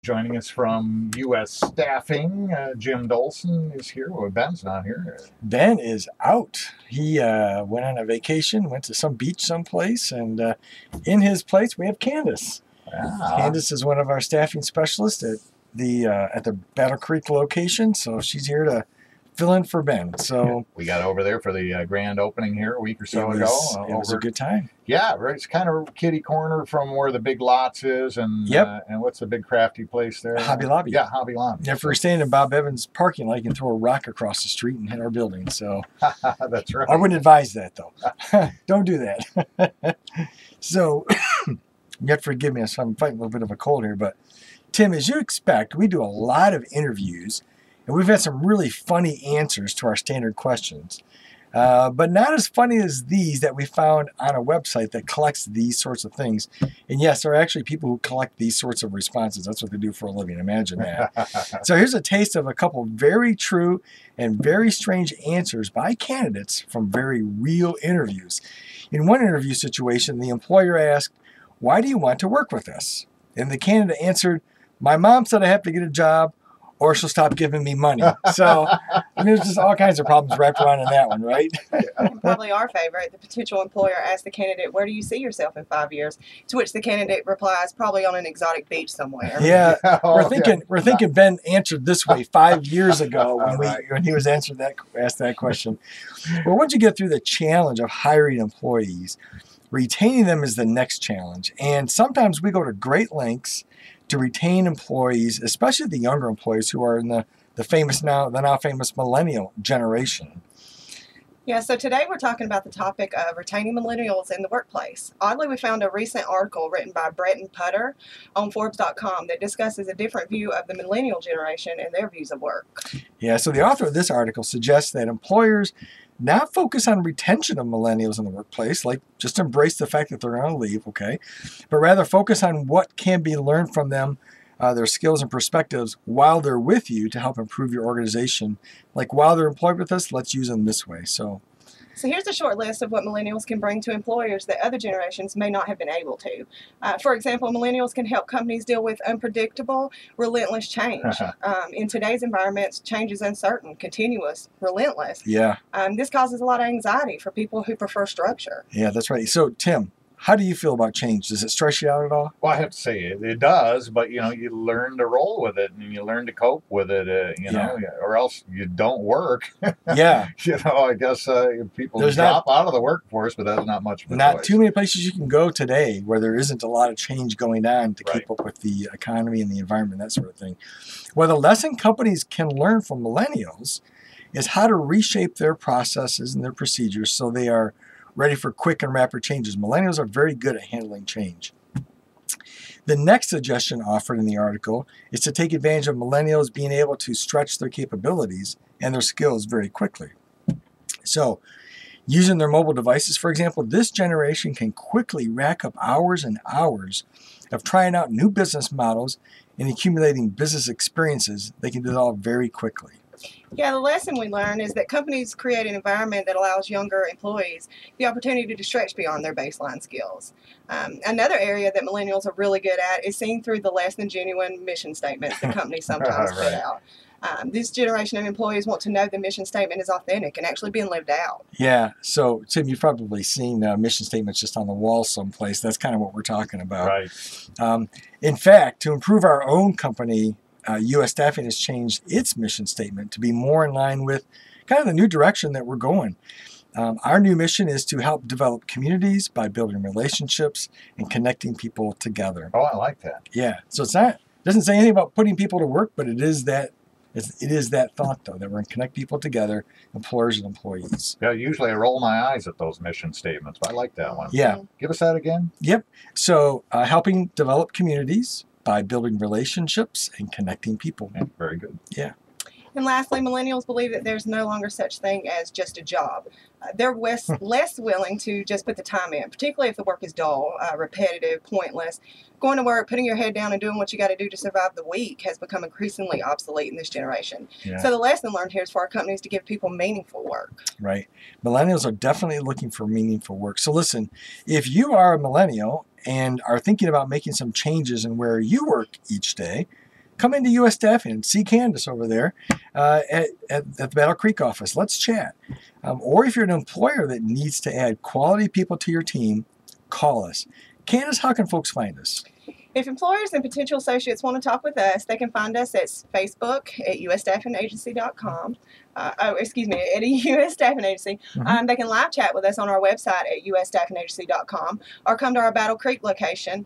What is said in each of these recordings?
Joining us from U.S. Staffing, Jim Dolson is here. Well, Ben's not here. Ben is out. He went on a vacation, went to some beach someplace, and in his place we have Candace. Wow. Candace is one of our staffing specialists at the Battle Creek location, so she's here to fill in for Ben. So we got over there for the grand opening here a week or so ago. It was a good time. Yeah, right. It's kind of kitty corner from where the Big Lots is, and and what's the big crafty place there? Hobby Lobby. Yeah, Hobby Lobby. If we're staying in Bob Evans' parking lot, you can throw a rock across the street and hit our building. So that's right. I wouldn't advise that though. Don't do that. So you have to forgive me, I'm fighting a little bit of a cold here, but Tim, as you expect, we do a lot of interviews, and we've had some really funny answers to our standard questions. But not as funny as these that we found on a website that collects these sorts of things. And yes, there are actually people who collect these sorts of responses. That's what they do for a living. Imagine that. So here's a taste of a couple very true and very strange answers by candidates from very real interviews. In one interview situation, the employer asked, "Why do you want to work with us?" And the candidate answered, "My mom said I have to get a job or she'll stop giving me money." So, I mean, there's just all kinds of problems wrapped around in that one, right? And probably our favorite, the potential employer asks the candidate, "Where do you see yourself in 5 years?" To which the candidate replies, "Probably on an exotic beach somewhere." Yeah, we're thinking Ben answered this way 5 years ago when he was asked that question. Well, once you get through the challenge of hiring employees, retaining them is the next challenge. And sometimes we go to great lengths to retain employees, especially the younger employees who are in the now famous millennial generation. Yeah, so today we're talking about the topic of retaining millennials in the workplace. Oddly, we found a recent article written by Brett and Putter on Forbes.com that discusses a different view of the millennial generation and their views of work. Yeah, so the author of this article suggests that employers not focus on retention of millennials in the workplace, like just embrace the fact that they're going to leave, okay, but rather focus on what can be learned from them, their skills and perspectives while they're with you to help improve your organization. Like while they're employed with us, let's use them this way. So here's a short list of what millennials can bring to employers that other generations may not have been able to. For example, millennials can help companies deal with unpredictable, relentless change. In today's environments, change is uncertain, continuous, relentless. Yeah. This causes a lot of anxiety for people who prefer structure. Yeah, that's right. So, Tim, how do you feel about change? Does it stress you out at all? Well, I have to say it does, but you learn to roll with it and you learn to cope with it, or else you don't work. Yeah. I guess people drop out of the workforce, but that's not much of a choice. Too many places you can go today where there isn't a lot of change going on to keep up with the economy and the environment, that sort of thing. Well, the lesson companies can learn from millennials is how to reshape their processes and their procedures so they are ready for quick and rapid changes. Millennials are very good at handling change. The next suggestion offered in the article is to take advantage of millennials being able to stretch their capabilities and their skills very quickly. So, using their mobile devices, for example, this generation can quickly rack up hours and hours of trying out new business models and accumulating business experiences. They can do it all very quickly. Yeah, the lesson we learn is that companies create an environment that allows younger employees the opportunity to stretch beyond their baseline skills. Another area that millennials are really good at is seeing through the less than genuine mission statements that companies sometimes put out. This generation of employees want to know the mission statement is authentic and actually being lived out. Yeah, so Tim, you've probably seen mission statements just on the wall someplace. That's kind of what we're talking about. Right. In fact, to improve our own company, U.S. Staffing has changed its mission statement to be more in line with kind of the new direction that we're going. Our new mission is to help develop communities by building relationships and connecting people together. Oh, I like that. Yeah. So it doesn't say anything about putting people to work, but it is that thought, though, that we're going to connect people together, employers and employees. Yeah, usually I roll my eyes at those mission statements, but I like that one. Yeah. Give us that again. Yep. So helping develop communities by building relationships and connecting people. Yeah, very good. Yeah. And lastly, millennials believe that there's no longer such thing as just a job. They're less willing to just put the time in, particularly if the work is dull, repetitive, pointless. Going to work, putting your head down and doing what you got to do to survive the week has become increasingly obsolete in this generation. Yeah. So the lesson learned here is for our companies to give people meaningful work. Right. Millennials are definitely looking for meaningful work. So listen, if you are a millennial and are thinking about making some changes in where you work each day, come into US Staffing and see Candace over there at the Battle Creek office. Let's chat. Or if you're an employer that needs to add quality people to your team, call us. Candace, how can folks find us? If employers and potential associates want to talk with us, they can find us at Facebook at usstaffingagency.com. At a US Staffing Agency. They can live chat with us on our website at usstaffingagency.com or come to our Battle Creek location.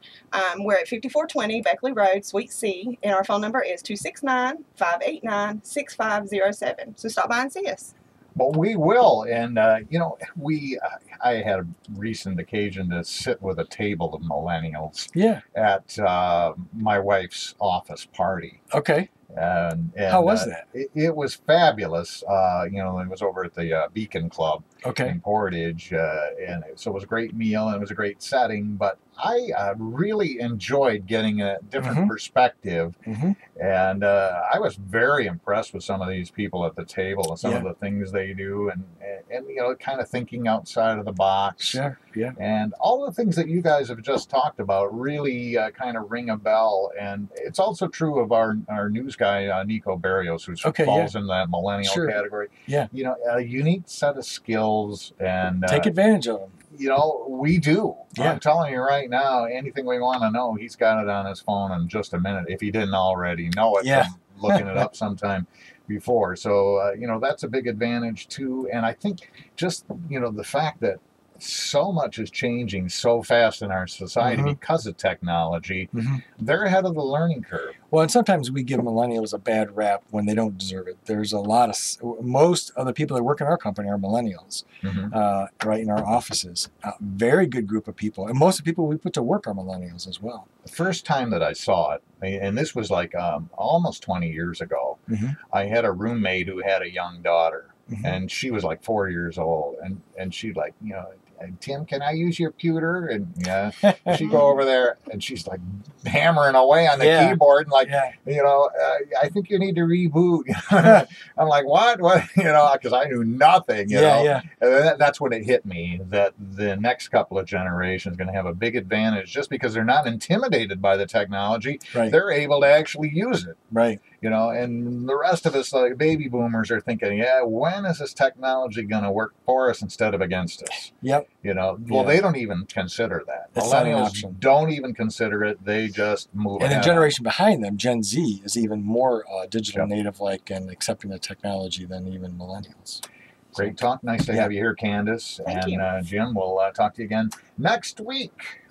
We're at 5420 Beckley Road, Suite C, and our phone number is 269-589-6507. So stop by and see us. Well, we will, and you know, I had a recent occasion to sit with a table of millennials at my wife's office party. Okay. And how was that? It was fabulous. You know, it was over at the Beacon Club in Portage, and so it was a great meal and it was a great setting. But I really enjoyed getting a different perspective, and I was very impressed with some of these people at the table and some of the things they do, and you know, kind of thinking outside of the box. And all the things that you guys have just talked about really kind of ring a bell. And it's also true of our news guy, Nico Barrios, who falls in that millennial category. You know, a unique set of skills, and take advantage of them. You know, we do. I'm telling you right now, anything we want to know, he's got it on his phone in just a minute, if he didn't already know it from looking it up sometime before. So, you know, that's a big advantage too. And I think just, you know, the fact that so much is changing so fast in our society because of technology, they're ahead of the learning curve. Well, and sometimes we give millennials a bad rap when they don't deserve it. There's a lot of, most of the people that work in our company are millennials, right, in our offices. Very good group of people. And most of the people we put to work are millennials as well. The first time that I saw it, and this was like almost 20 years ago, I had a roommate who had a young daughter. And she was like 4 years old, and she'd like, you know, Tim, can I use your computer? And she'd go over there, and she's like hammering away on the keyboard, and like, you know, I think you need to reboot. I'm like, what? You know, because I knew nothing. You know? And that's when it hit me that the next couple of generations are going to have a big advantage just because they're not intimidated by the technology. They're able to actually use it. You know, and the rest of us, like baby boomers, are thinking, when is this technology going to work for us instead of against us? You know, well, they don't even consider that. Millennials don't even consider it. They just move ahead. And the generation behind them, Gen Z, is even more digital native-like and accepting the technology than even millennials. Great talk. Nice to have you here, Candace. Thank you. Jim, we'll talk to you again next week.